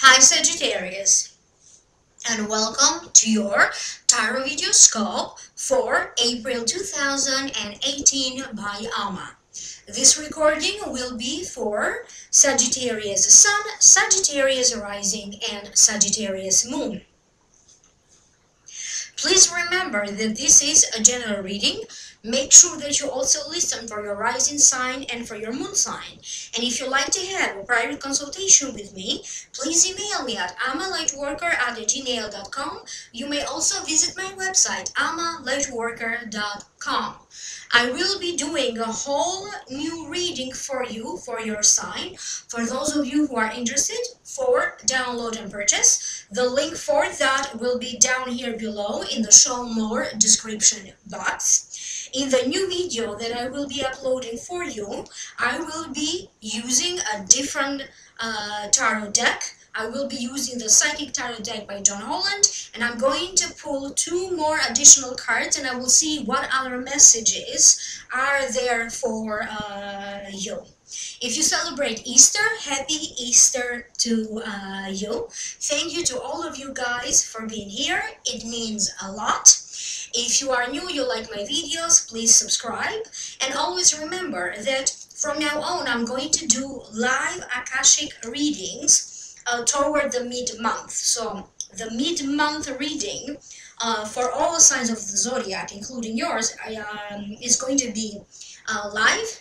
Hi Sagittarius, and welcome to your Tarot Video Scope for April 2018 by Ama. This recording will be for Sagittarius Sun, Sagittarius Rising, and Sagittarius Moon. Please remember that this is a general reading. Make sure that you also listen for your rising sign and for your moon sign. And if you'd like to have a private consultation with me, please email me at amalightworker@gmail.com. You may also visit my website, amalightworker.com. I will be doing a whole new reading for you, for your sign. For those of you who are interested, for download and purchase, the link for that will be down here below in the show more description box. In the new video that I will be uploading for you, I will be using a different tarot deck. I will be using the Psychic Tarot deck by John Holland, and I'm going to pull 2 more additional cards, and I will see what other messages are there for you. If you celebrate Easter, happy Easter to you. Thank you to all of you guys for being here. It means a lot. If you are new, you like my videos, please subscribe. And always remember that from now on, I'm going to do live Akashic readings toward the mid-month. So the mid-month reading for all the signs of the zodiac, including yours, is going to be live.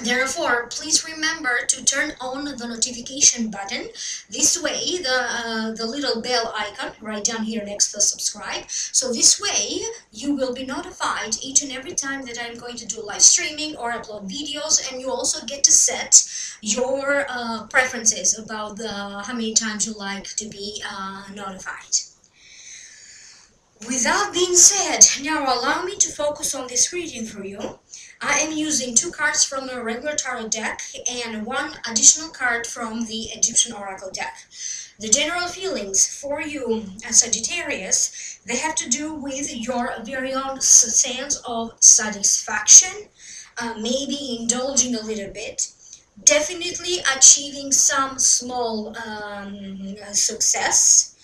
Therefore, please remember to turn on the notification button. This way, the little bell icon right down here next to subscribe. So this way, you will be notified each and every time that I'm going to do live streaming or upload videos, and you also get to set your preferences about how many times you like to be notified. With that being said, now allow me to focus on this reading for you. I am using 2 cards from the regular tarot deck and 1 additional card from the Egyptian Oracle deck. The general feelings for you, Sagittarius, they have to do with your very own sense of satisfaction, maybe indulging a little bit, definitely achieving some small success.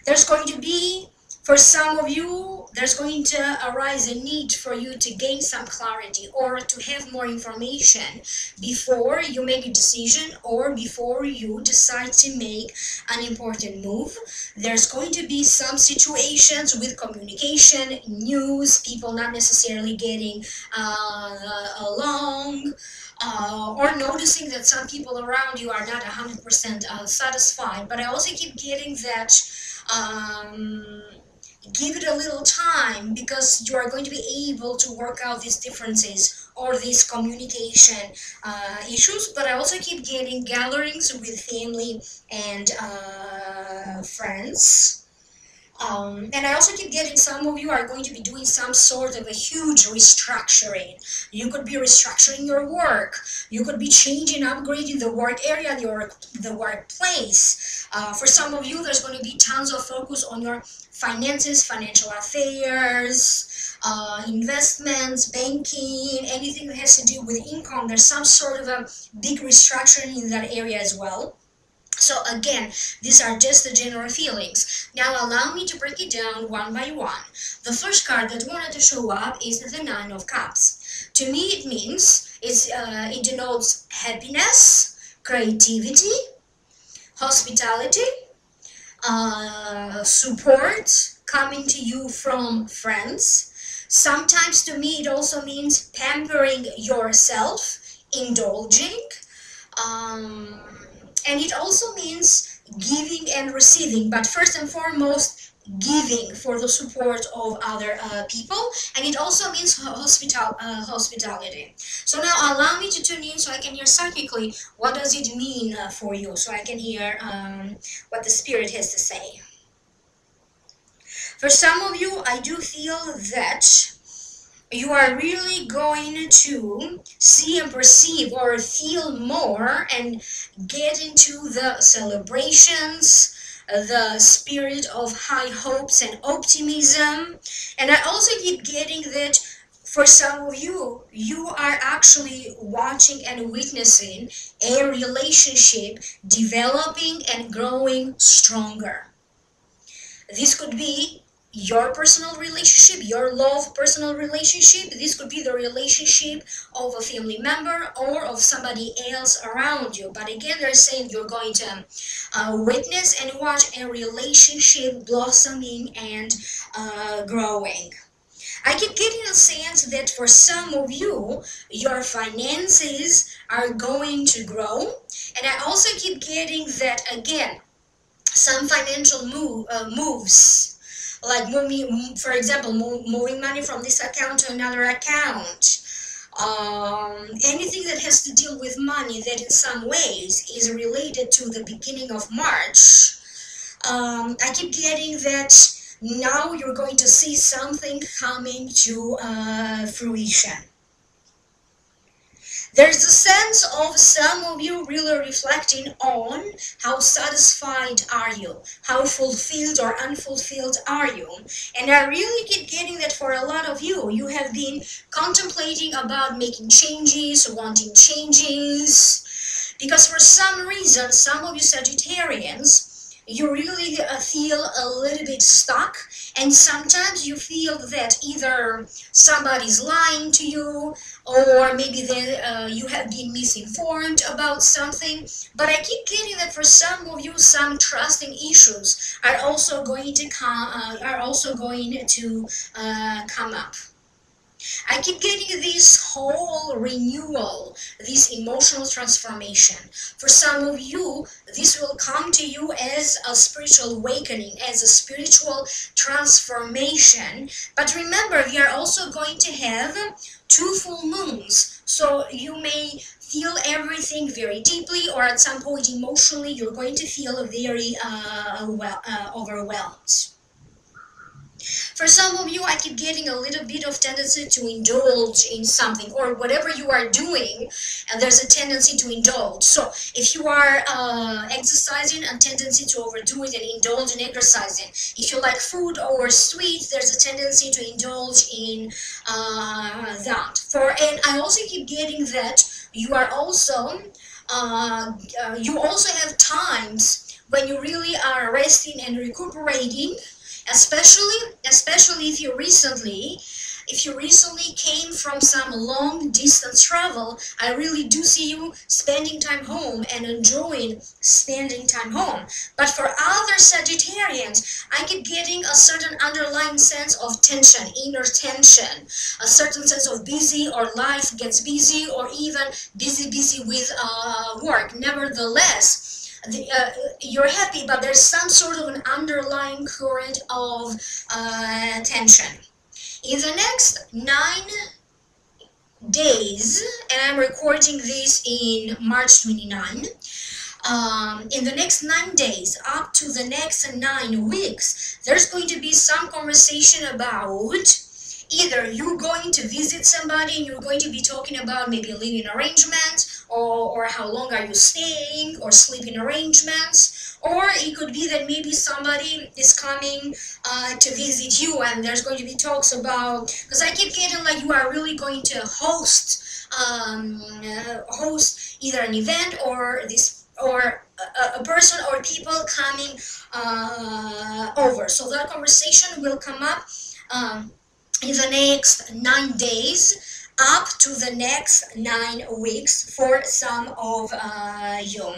There's going to be, for some of you, there's going to arise a need for you to gain some clarity or to have more information before you make a decision or before you decide to make an important move. There's going to be some situations with communication, news, people not necessarily getting along, or noticing that some people around you are not 100% satisfied. But I also keep getting that give it a little time, because you are going to be able to work out these differences or these communication issues. But I also keep getting gatherings with family and friends. And I also keep getting some of you are going to be doing some sort of a huge restructuring. You could be restructuring your work. You could be changing, upgrading the work area, the workplace. For some of you, there's going to be tons of focus on your finances, financial affairs, investments, banking, anything that has to do with income. There's some sort of a big restructuring in that area as well. So again, these are just the general feelings. Now allow me to break it down one by one. The first card that wanted to show up is the 9 of Cups. To me, it means it denotes happiness, creativity, hospitality, support coming to you from friends. Sometimes to me it also means pampering yourself, indulging. And it also means giving and receiving, but first and foremost, giving for the support of other people. And it also means hospitality. So now allow me to tune in so I can hear psychically what does it mean for you, so I can hear what the Spirit has to say. For some of you, I do feel that you are really going to see and perceive or feel more and get into the celebrations, the spirit of high hopes and optimism. And I also keep getting that For some of you, you are actually watching and witnessing a relationship developing and growing stronger. This could be your personal relationship, your love personal relationship. This could be the relationship of a family member or of somebody else around you. But again, they're saying you're going to witness and watch a relationship blossoming and growing. I keep getting a sense that for some of you, your finances are going to grow. And I also keep getting that, again, some financial moves, like moving, for example, moving money from this account to another account. Anything that has to deal with money that in some ways is related to the beginning of March. I keep getting that now you're going to see something coming to fruition. There's a sense of some of you really reflecting on how satisfied are you, how fulfilled or unfulfilled are you. And I really keep getting that for a lot of you, you have been contemplating about making changes, wanting changes, because for some reason, some of you Sagittarians, you really feel a little bit stuck, and sometimes you feel that either somebody's lying to you, or maybe you have been misinformed about something. But I keep getting that for some of you, some trusting issues are also going to come up. I keep getting this whole renewal, this emotional transformation. For some of you, this will come to you as a spiritual awakening, as a spiritual transformation. But remember, we are also going to have 2 full moons. So you may feel everything very deeply, or at some point emotionally, you're going to feel very overwhelmed. For some of you, I keep getting a little bit of tendency to indulge in something, or whatever you are doing, and there's a tendency to indulge. So if you are exercising, a tendency to overdo it and indulge in exercising. If you like food or sweets, there's a tendency to indulge in that. And I also keep getting that you are also you also have times when you really are resting and recuperating. Especially if you recently came from some long distance travel. I really do see you spending time home and enjoying spending time home. But for other Sagittarians, I keep getting a certain underlying sense of tension, inner tension, a certain sense of busy, or life gets busy, or even busy with work. Nevertheless, you're happy, but there's some sort of an underlying current of tension. In the next 9 days, and I'm recording this in March 29, in the next 9 days, up to the next 9 weeks, there's going to be some conversation about either you're going to visit somebody and you're going to be talking about maybe a living arrangement, or how long are you staying, or sleeping arrangements, or it could be that maybe somebody is coming to visit you, and there's going to be talks about, because I keep getting like you are really going to host either an event or a person or people coming over. So that conversation will come up in the next 9 days, up to the next 9 weeks for some of you.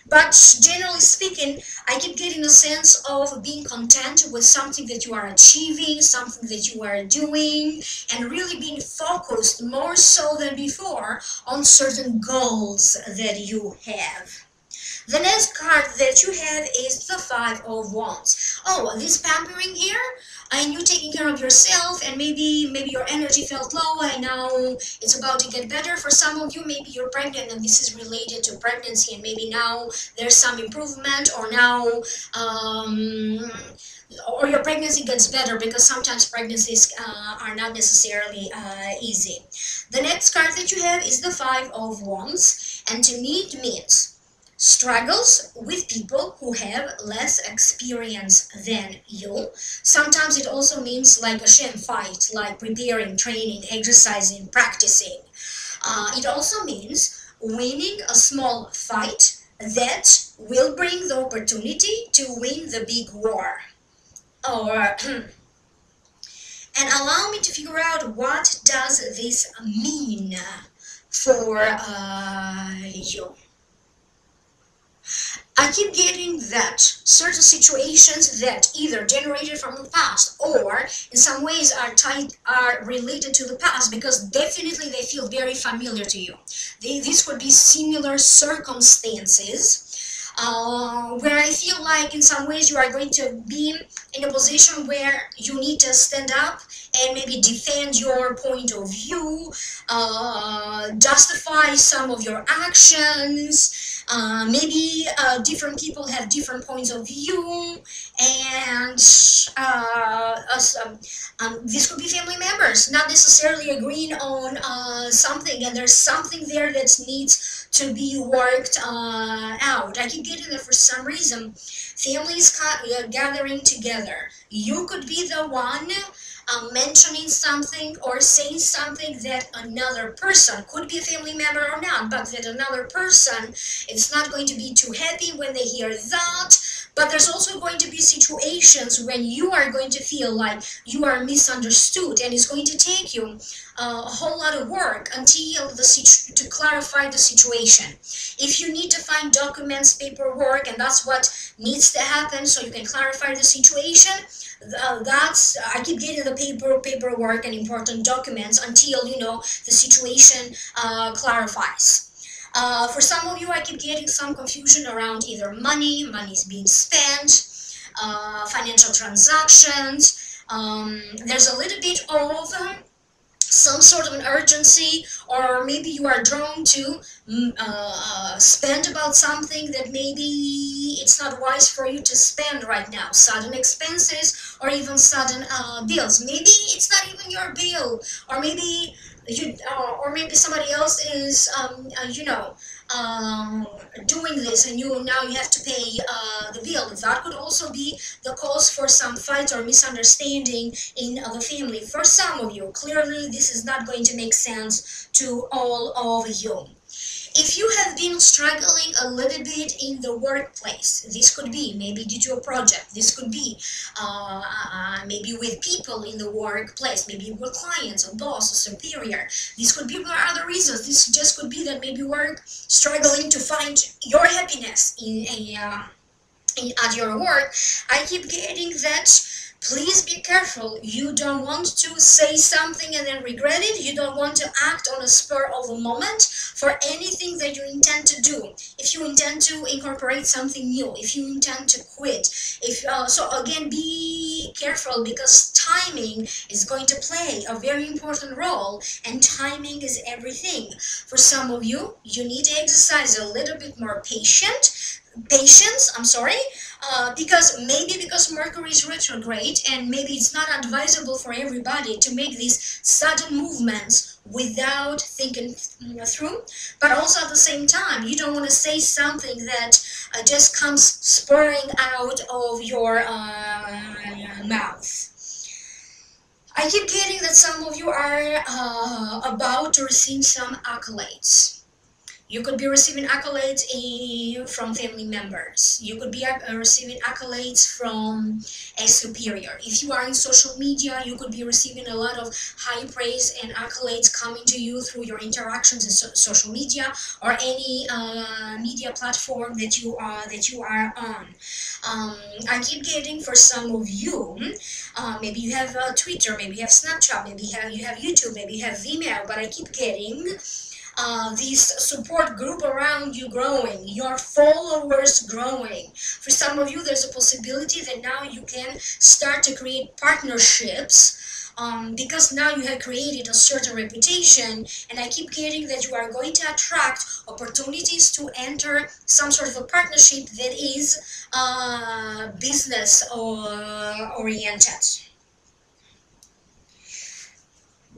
But generally speaking, I keep getting a sense of being content with something that you are achieving, something that you are doing, and really being focused more so than before on certain goals that you have. The next card that you have is the 5 of Wands. Oh, this pampering here, and you taking care of yourself, and maybe your energy felt low, and now it's about to get better. For some of you, maybe you're pregnant and this is related to pregnancy, and maybe now there's some improvement, or now or your pregnancy gets better, because sometimes pregnancies are not necessarily easy. The next card that you have is the 5 of Wands, and to me it means struggles with people who have less experience than you. Sometimes it also means like a sham fight, like preparing, training, exercising, practicing. It also means winning a small fight that will bring the opportunity to win the big war. Or and allow me to figure out what does this mean for you. I keep getting that certain situations that either generated from the past or in some ways are related to the past, because definitely they feel very familiar to you. These would be similar circumstances where I feel like in some ways you are going to be in a position where you need to stand up and maybe defend your point of view, justify some of your actions. Maybe different people have different points of view, and this could be family members not necessarily agreeing on something, and there's something there that needs to be worked out. I keep getting that for some reason. Families gathering together. You could be the one mentioning something or saying something that another person, could be a family member or not, but that another person is not going to be too happy when they hear that. But there's also going to be situations when you are going to feel like you are misunderstood, and it's going to take you a whole lot of work until to clarify the situation. If you need to find documents, paperwork, and that's what needs to happen so you can clarify the situation, I keep getting the paperwork and important documents until the situation clarifies. For some of you, I keep getting some confusion around either money's being spent, financial transactions. There's a little bit of some sort of an urgency, or maybe you are drawn to spend about something that maybe it's not wise for you to spend right now. Sudden expenses or even sudden bills. Maybe it's not even your bill, or maybe or maybe somebody else is doing this, and now you have to pay the bill. That could also be the cause for some fight or misunderstanding in the family. For some of you, clearly this is not going to make sense to all of you. If you have been struggling a little bit in the workplace, this could be maybe due to a project. This could be maybe with people in the workplace, maybe with clients, a boss, a superior. This could be for other reasons. This just could be that maybe we're struggling to find your happiness at your work. I keep getting that. Please be careful. You don't want to say something and then regret it. You don't want to act on a spur of the moment for anything that you intend to do. If you intend to incorporate something new, if you intend to quit, so again, be careful, because timing is going to play a very important role, and timing is everything. For some of you, you need to exercise a little bit more patience, because Mercury is retrograde, and maybe it's not advisable for everybody to make these sudden movements without thinking through. But also at the same time, you don't want to say something that just comes spurring out of your mouth. I keep getting that some of you are about to receive some accolades. You could be receiving accolades from family members. You could be receiving accolades from a superior. If you are in social media, you could be receiving a lot of high praise and accolades coming to you through your interactions in social media, or any media platform that you are on. I keep getting, for some of you, maybe you have Twitter, maybe you have Snapchat, maybe you have YouTube, maybe you have Vimeo, but I keep getting this support group around you growing, your followers growing. For some of you, there's a possibility that now you can start to create partnerships, because now you have created a certain reputation, and I keep getting that you are going to attract opportunities to enter some sort of a partnership that is business oriented.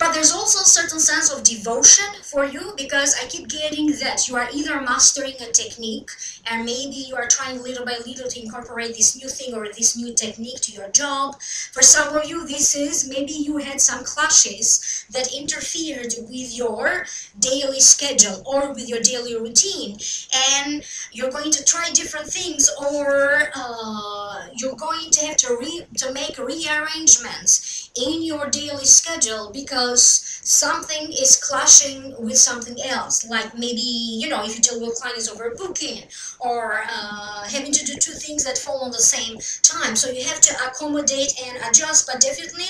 But there's also a certain sense of devotion for you, because I keep getting that you are either mastering a technique, and maybe you are trying little by little to incorporate this new thing or this new technique to your job. For some of you, this is maybe you had some clashes that interfered with your daily schedule or with your daily routine, and you're going to try different things, or you're going to have to make rearrangements in your daily schedule because something is clashing with something else. Like maybe, you know, if you deal with clients overbooking, or having to do two things that fall on the same time. So you have to accommodate and adjust, but definitely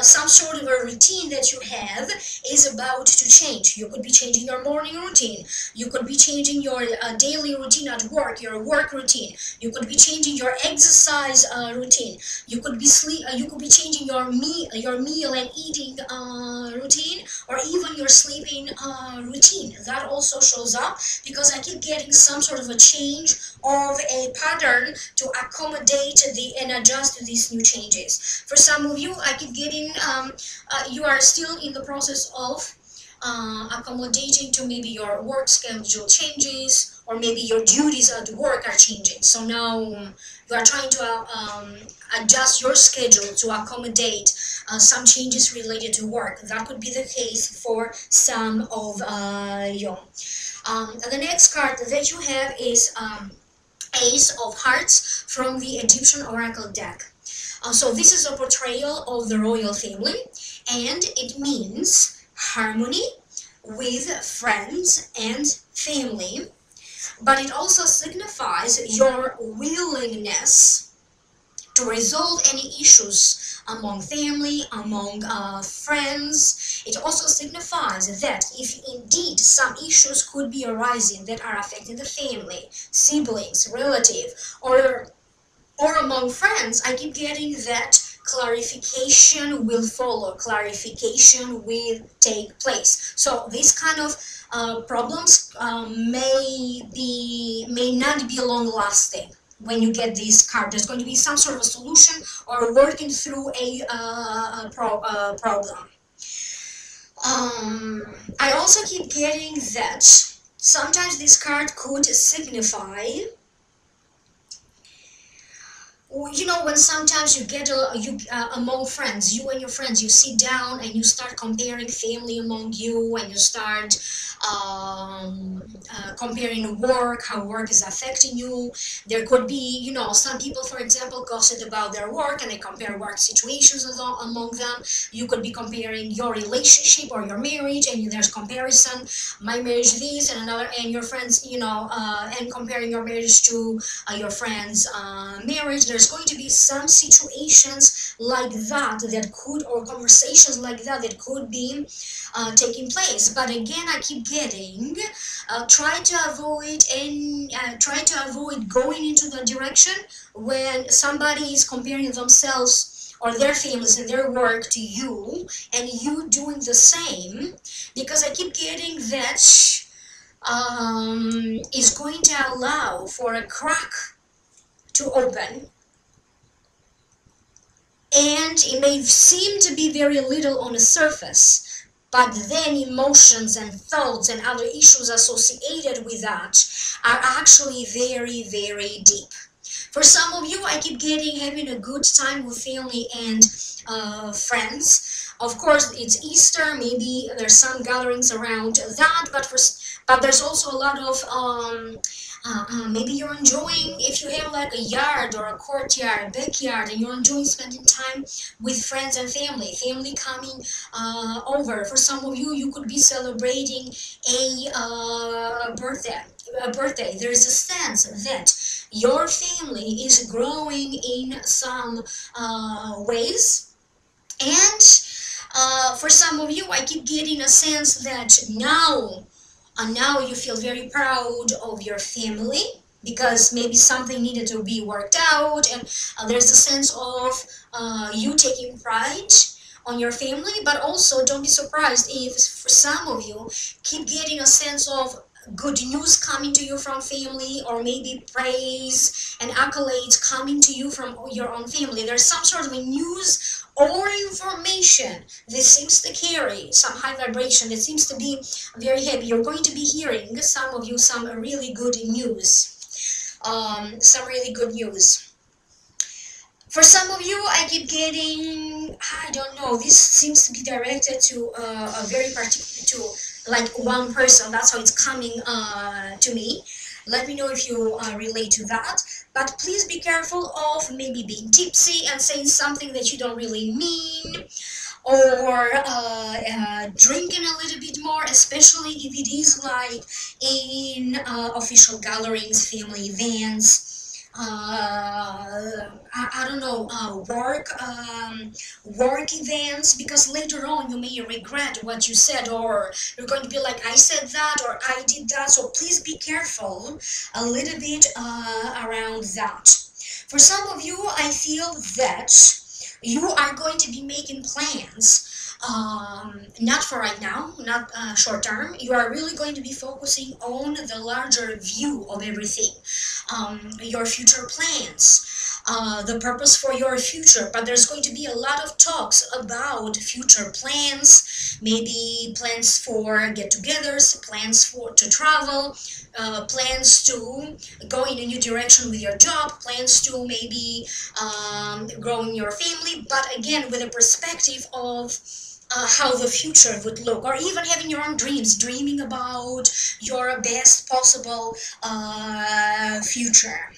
some sort of a routine that you have is about to change. You could be changing your morning routine. You could be changing your daily routine at work, your work routine. You could be changing your exercise routine. You could be changing your meal and eating routine, or even your sleeping routine. That also shows up because I keep getting some sort of a change of a pattern to accommodate and adjust to these new changes. For some of you, I keep getting you are still in the process of accommodating to maybe your work schedule changes, or maybe your duties at work are changing. So now you are trying to adjust your schedule to accommodate some changes related to work. That could be the case for some of you. The next card that you have is Ace of Hearts from the Egyptian Oracle deck. So this is a portrayal of the royal family, and it means harmony with friends and family, but it also signifies your willingness to resolve any issues among family, among friends. It also signifies that if indeed some issues could be arising that are affecting the family, siblings, relative, or among friends, I keep getting that clarification will follow, clarification will take place. So these kind of problems may not be long lasting. When you get this card, there's going to be some sort of a solution or working through a problem. I also keep getting that sometimes this card could signify, you know, when sometimes you get among friends, you and your friends, you sit down and you start comparing family among you, and you start comparing work, how work is affecting you. There could be, you know, some people, for example, gossip about their work and they compare work situations among them. You could be comparing your relationship or your marriage, and there's comparison, my marriage this and another, and your friends, you know, and comparing your marriage to your friend's marriage. There's going to be some situations like that could, or conversations like that could be taking place. But again, I keep getting try to avoid going into the direction when somebody is comparing themselves or their families and their work to you, and you doing the same, because I keep getting that is going to allow for a crack to open, and it may seem to be very little on the surface, but then emotions and thoughts and other issues associated with that are actually very, very deep. For some of you, I keep getting having a good time with family and friends. Of course, it's Easter, maybe there's some gatherings around that, but there's also a lot of maybe you're enjoying, if you have like a yard or a courtyard, backyard, and you're enjoying spending time with friends and family coming over. For some of you, you could be celebrating a birthday. There is a sense that your family is growing in some ways, and for some of you, I keep getting a sense that now you feel very proud of your family, because maybe something needed to be worked out, and there's a sense of you taking pride on your family. But also, don't be surprised if for some of you keep getting a sense of good news coming to you from family, or maybe praise and accolades coming to you from your own family. There's some sort of a news or information that seems to carry some high vibration, that seems to be very heavy. You're going to be hearing, some of you, some really good news. Some really good news. For some of you, I keep getting, I don't know, this seems to be directed to a very particular, to like one person. That's how it's coming to me. Let me know if you relate to that. But please be careful of maybe being tipsy and saying something that you don't really mean, or drinking a little bit more, especially if it is like in official gatherings, family events, I don't know, work events, because later on you may regret what you said, or you're going to be like, I said that, or I did that. So please be careful a little bit around that. For some of you, I feel that you are going to be making plans, not for right now, not short term. You are really going to be focusing on the larger view of everything, your future plans, the purpose for your future. But there's going to be a lot of talks about future plans, maybe plans for get-togethers, plans for to travel, plans to go in a new direction with your job, plans to maybe growing your family, but again with a perspective of how the future would look, or even having your own dreams, dreaming about your best possible future.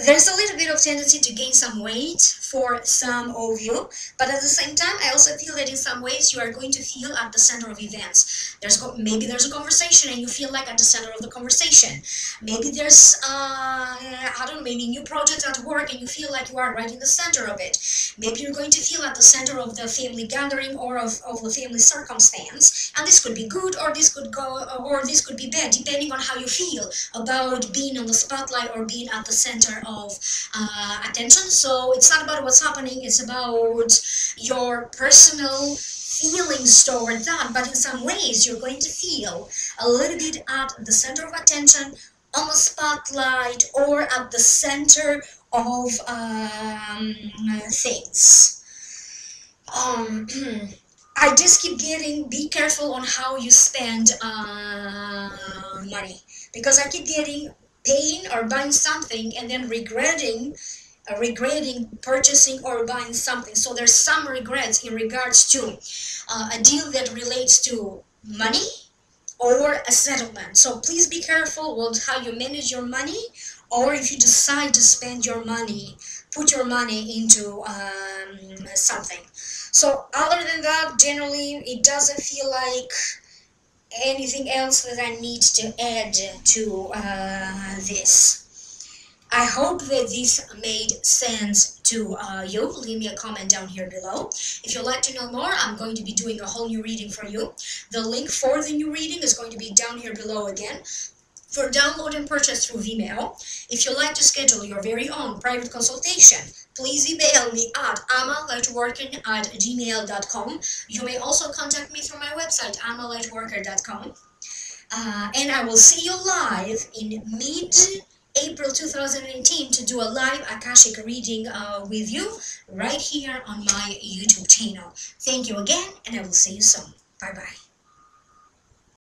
There's a little bit of tendency to gain some weight for some of you, but at the same time, I also feel that in some ways you are going to feel at the center of events. Maybe there's a conversation and you feel like at the center of the conversation. Maybe there's, I don't know, maybe new projects at work and you feel like you are right in the center of it. Maybe you're going to feel at the center of the family gathering or of the family circumstance, and this could be good, or this could go, or this could be bad, depending on how you feel about being on the spotlight or being at the center of attention. So it's not about what's happening, it's about your personal feelings toward that. But in some ways you're going to feel a little bit at the center of attention, on the spotlight, or at the center of things. I just keep getting, be careful on how you spend money, because I keep getting paying or buying something and then regretting purchasing or buying something. So there's some regrets in regards to a deal that relates to money or a settlement. So please be careful with how you manage your money, or if you decide to spend your money, put your money into something. So other than that, generally it doesn't feel like anything else that I need to add to this. I hope that this made sense to you. Leave me a comment down here below. If you'd like to know more, I'm going to be doing a whole new reading for you. The link for the new reading is going to be down here below again, for download and purchase through Vimeo. If you'd like to schedule your very own private consultation, please email me at amalightworking@gmail.com. You may also contact me through my website, amalightworker.com. And I will see you live in mid-April 2018 to do a live Akashic reading with you right here on my YouTube channel. Thank you again, and I will see you soon. Bye-bye.